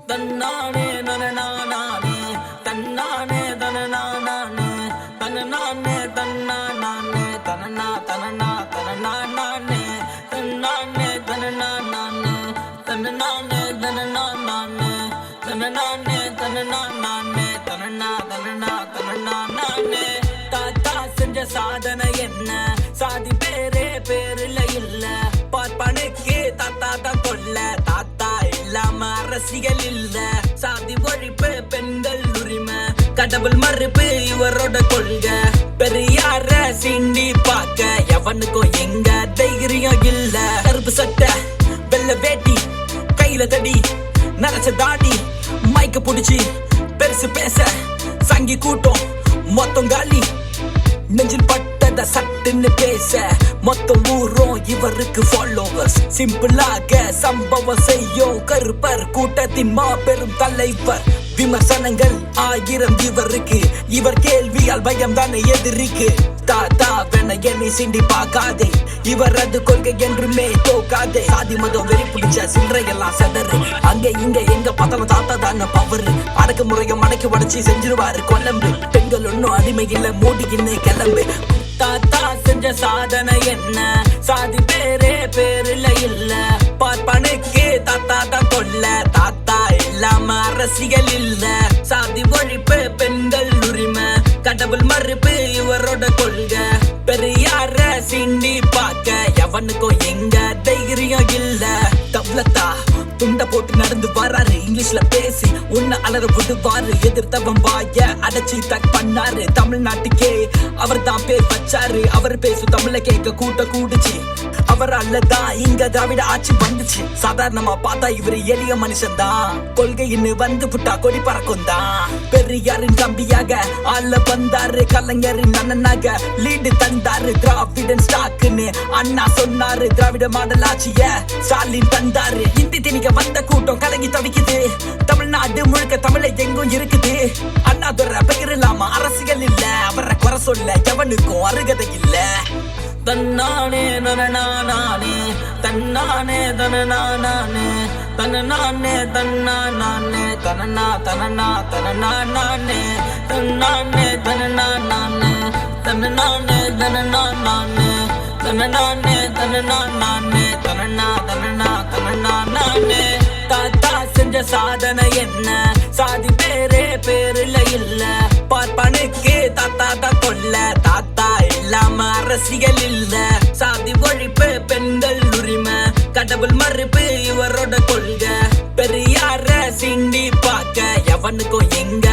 தன்னானே நனநானே தன்னானே தனநானே தனநானே தன்னானே தனனா தனனா தனநானே தன்னானே தனநானே தனநானே தனநானே தனநானே தனநானே தனனா தனனா தனநானே தாத்தா செஞ்ச சாதனை என்ன சாதி பேரே பேருல இல்ல பார்ப்பனுக்கு தாத்தா தான் கொல்ல தாத்தா இல்லாம அரசியல் இல்ல சாதி ஒழிப்பு பெண்கள் உரிமை கடவுள் மறுப்பு இவரோட கொள்கை பெரியார சிண்டி பார்க்க எவனுக்கும் எங்க தைரியம் இல்ல கருப்பு சட்டை வெள்ள வேட்டி கையில தடி நரைச்ச தாடி மைக்க புடிச்சு பெருசு பேச சங்கி கூட்டம் மொத்தம் காலி நெஞ்சில் பட்டத சட்டுன்னு பேச மொத்தம் ஊரும் இவருக்கு ஃபாலோவர்ஸ் சிம்பிளாக சம்பவம் செய்யும் கருப்பர் கூட்டத்தின் மாபெரும் தலைவர் விமர்சனங்கள் 1000 இவருக்கு இவர் கேள்வியால் பயம் தானே எதிரிக்கு தாத்தா வேண என்னை சிண்டி பார்க்காதே இவரது கொள்கை என்றுமே தோக்காதே சாதி மதம் வெறி பிடிச்ச சின்றையெல்லாம் செதறு அங்க இங்க எங்க பார்த்தாலும் தாத்தா தானே பவரு அடக்குமுறையை மடக்கி உடச்சி செஞ்சிருவாரு கொலம்பு பெண்கள் ஒன்னும் அடிமை இல்ல மூடிக்கின்னு கிளம்பு தாத்தா செஞ்ச சாதனை என்ன சாதி பேரே பேருல இல்ல பார்ப்பனுக்கு தாத்தா தான் கொல்ல தாத்தா இல்லாம அரசியல் இல்ல சாதி ஒழிப்பு பெண்கள் உரிமை கடவுள் மறுப்பு இவரோட கொள்கை பெரியார சிண்டி பார்க்க எவனுக்கும் எங்க தைரியம் இல்ல தவ்லத்தா துண்ட போட்டு நடந்து வராரு இங்கிலீஷ்ல பேசி உன்ன அலற விடுவாரு எதிர்த்தவன் வாய அடைச்சி தக் பண்ணாரு தமிழ்நாட்டுக்கே அவர் தான் பேர் வச்சாரு அவர் பேசும் தமிழ கேட்க கூட்ட கூடுச்சு அவரால் தான் இங்க திராவிட ஆட்சி வந்துச்சு சாதாரணமா பார்த்தா இவரு எளிய மனுஷன் தான் கொள்கைன்னு வந்து புட்டா கொடி பறக்கும் தான் பெரியாரின் தம்பியாக ஆள வந்தாரு கலைஞரின் அண்ணனாக லீடு தந்தாரு திராவிடன் ஸ்டாக்குன்னு அண்ணா சொன்னாரு திராவிட மாடல் ஆட்சிய ஸ்டாலின் தந்தாரு இந்தி திணிக்க வந்த கூட்டம் கலங்கி தவிக்குது தமிழ்நாடு முழுக்க தமிழை எங்கும் இருக்குது அண்ணா துறை பெயர் இல்லாம அரசியல் இல்ல அவரை குறை சொல்ல எவனுக்கும் அருகதை இல்ல தன்னானே நனநானே தன்னானே தனநானே தனநானே தன்னானே தனனா தனனா தனநானே தன்னானே தனநானே தனநானே தனநானே தனநானே தனநானே தனனா தனனா தனநானே தாத்தா செஞ்ச சாதனை என்ன சாதி பேரே பேருல இல்ல பார்ப்பனுக்கு தாத்தா தான் கொல்ல தாத்தா இல்லாம அரசியல் இல்ல சாதி ஒழிப்பு பெண்கள் உரிமை கடவுள் மறுப்பு இவரோட கொள்கை பெரியார சிண்டி பார்க்க எவனுக்கும் எங்க